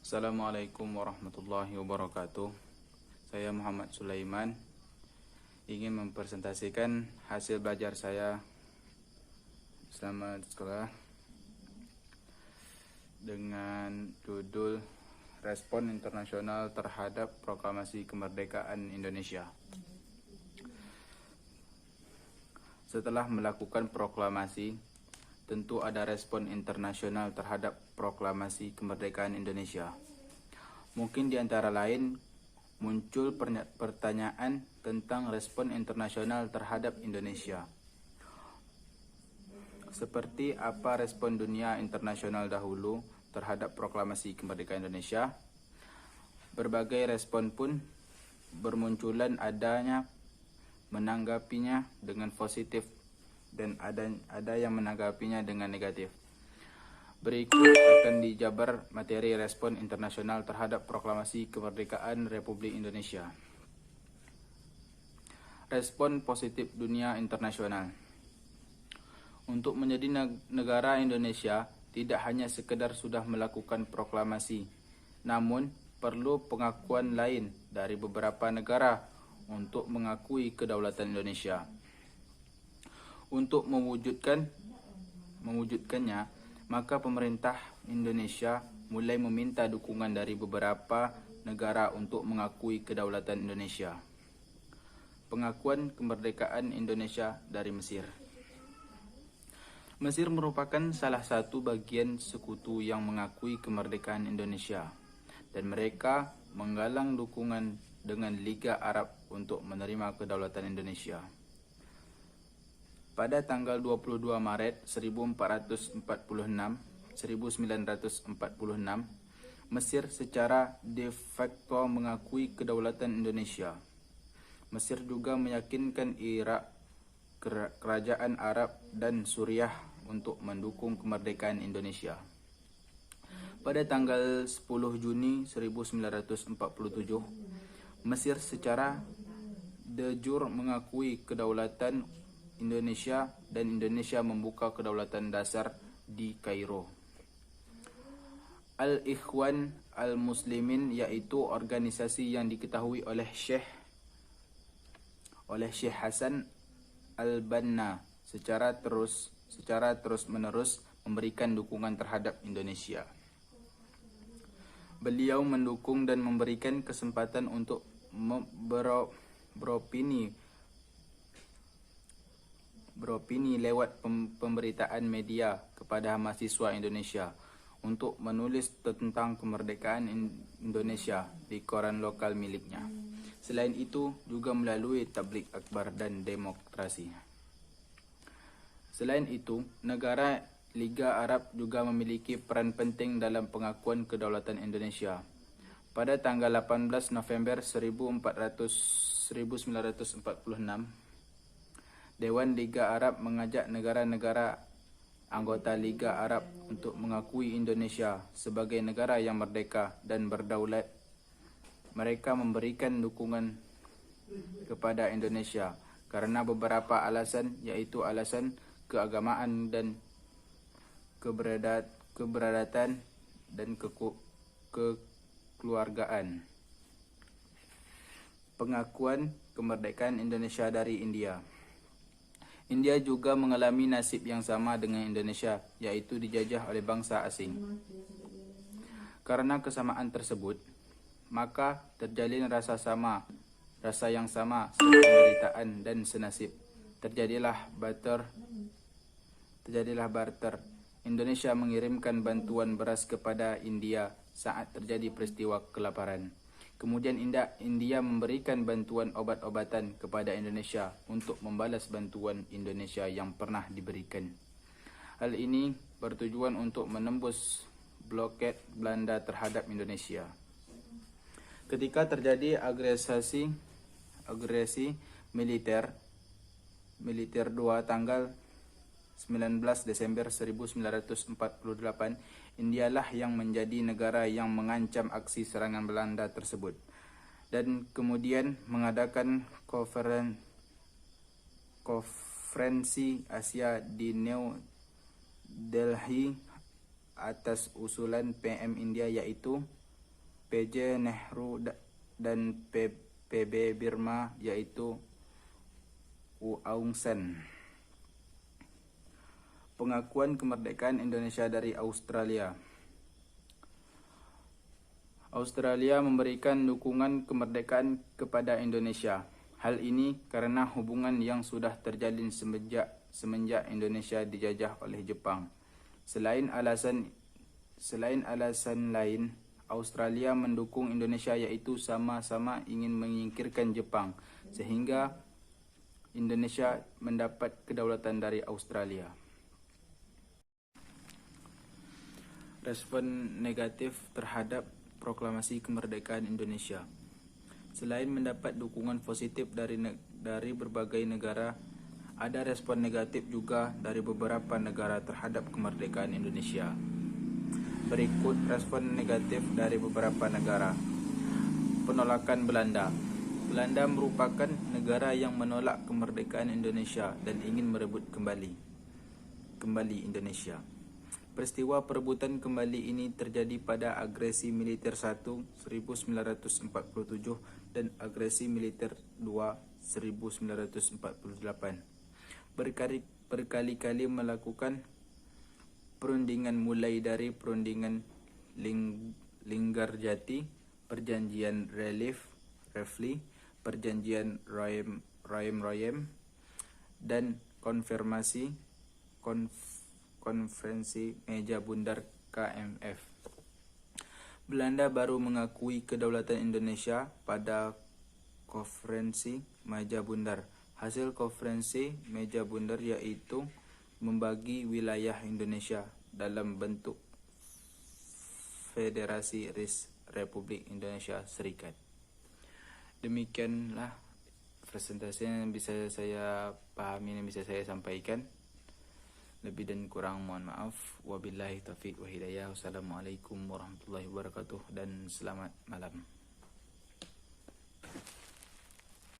Assalamualaikum warahmatullahi wabarakatuh. Saya Muhammad Sulaiman ingin mempresentasikan hasil belajar saya selama di sekolah dengan judul Respon Internasional Terhadap Proklamasi Kemerdekaan Indonesia. Setelah melakukan proklamasi, tentu ada respon internasional terhadap proklamasi kemerdekaan Indonesia. Mungkin di antara lain muncul pertanyaan tentang respon internasional terhadap Indonesia. Seperti apa respon dunia internasional dahulu terhadap proklamasi kemerdekaan Indonesia? Berbagai respon pun bermunculan, adanya menanggapinya dengan positif dan ada yang menanggapinya dengan negatif. Berikut akan dijabar materi respon internasional terhadap proklamasi kemerdekaan Republik Indonesia. Respon positif dunia internasional. Untuk menjadi negara, Indonesia tidak hanya sekedar sudah melakukan proklamasi, namun perlu pengakuan lain dari beberapa negara untuk mengakui kedaulatan Indonesia. Untuk mewujudkannya, maka pemerintah Indonesia mulai meminta dukungan dari beberapa negara untuk mengakui kedaulatan Indonesia. Pengakuan kemerdekaan Indonesia dari Mesir. Mesir merupakan salah satu bagian sekutu yang mengakui kemerdekaan Indonesia, dan mereka menggalang dukungan dengan Liga Arab untuk menerima kedaulatan Indonesia. Pada tanggal 22 Maret 1946, Mesir secara de facto mengakui kedaulatan Indonesia. Mesir juga meyakinkan Irak, kerajaan Arab, dan Suriah untuk mendukung kemerdekaan Indonesia. Pada tanggal 10 Juni 1947, Mesir secara de jure mengakui kedaulatan Indonesia dan Indonesia membuka kedaulatan dasar di Kairo. Al-Ikhwan Al-Muslimin, yaitu organisasi yang diketahui oleh Syekh Hasan Al-Banna secara terus-menerus memberikan dukungan terhadap Indonesia. Beliau mendukung dan memberikan kesempatan untuk beropini lewat pemberitaan media kepada mahasiswa Indonesia untuk menulis tentang kemerdekaan Indonesia di koran lokal miliknya. Selain itu, juga melalui tabligh akbar dan demokrasi. Selain itu, negara Liga Arab juga memiliki peran penting dalam pengakuan kedaulatan Indonesia. Pada tanggal 18 November 1946, Dewan Liga Arab mengajak negara-negara anggota Liga Arab untuk mengakui Indonesia sebagai negara yang merdeka dan berdaulat. Mereka memberikan dukungan kepada Indonesia karena beberapa alasan, yaitu alasan keagamaan dan keberadaan dan kekeluargaan. Pengakuan kemerdekaan Indonesia dari India. India juga mengalami nasib yang sama dengan Indonesia, yaitu dijajah oleh bangsa asing. Karena kesamaan tersebut, maka terjalin rasa yang sama, sependeritaan dan senasib. Terjadilah barter. Indonesia mengirimkan bantuan beras kepada India saat terjadi peristiwa kelaparan. Kemudian India memberikan bantuan obat-obatan kepada Indonesia untuk membalas bantuan Indonesia yang pernah diberikan. Hal ini bertujuan untuk menembus blokade Belanda terhadap Indonesia. Ketika terjadi agresi militer 2 tanggal 19 Desember 1948, Indialah yang menjadi negara yang mengancam aksi serangan Belanda tersebut, dan kemudian mengadakan konferensi Asia di New Delhi atas usulan PM India, yaitu PJ Nehru dan PB Birma yaitu Aung San. Pengakuan kemerdekaan Indonesia dari Australia. Australia memberikan dukungan kemerdekaan kepada Indonesia. Hal ini karena hubungan yang sudah terjalin semenjak Indonesia dijajah oleh Jepang. Selain alasan lain, Australia mendukung Indonesia iaitu sama-sama ingin menyingkirkan Jepang sehingga Indonesia mendapat kedaulatan dari Australia. Respon negatif terhadap proklamasi kemerdekaan Indonesia. Selain mendapat dukungan positif dari berbagai negara, ada respon negatif juga dari beberapa negara terhadap kemerdekaan Indonesia. Berikut respon negatif dari beberapa negara. Penolakan Belanda. Belanda merupakan negara yang menolak kemerdekaan Indonesia dan ingin merebut kembali Indonesia. Peristiwa perebutan kembali ini terjadi pada agresi militer 1 1947 dan agresi militer 2 1948. Berkali-kali melakukan perundingan mulai dari perundingan Linggarjati, perjanjian Refli, perjanjian Royem dan konferensi Meja Bundar KMF. Belanda baru mengakui kedaulatan Indonesia pada konferensi Meja Bundar. Hasil konferensi Meja Bundar yaitu membagi wilayah Indonesia dalam bentuk Federasi Republik Indonesia Serikat. Demikianlah presentasi yang bisa saya pahami, yang bisa saya sampaikan. Lebih dan kurang mohon maaf. Wabillahi taufiq wa hidayah. Wassalamualaikum warahmatullahi wabarakatuh dan selamat malam.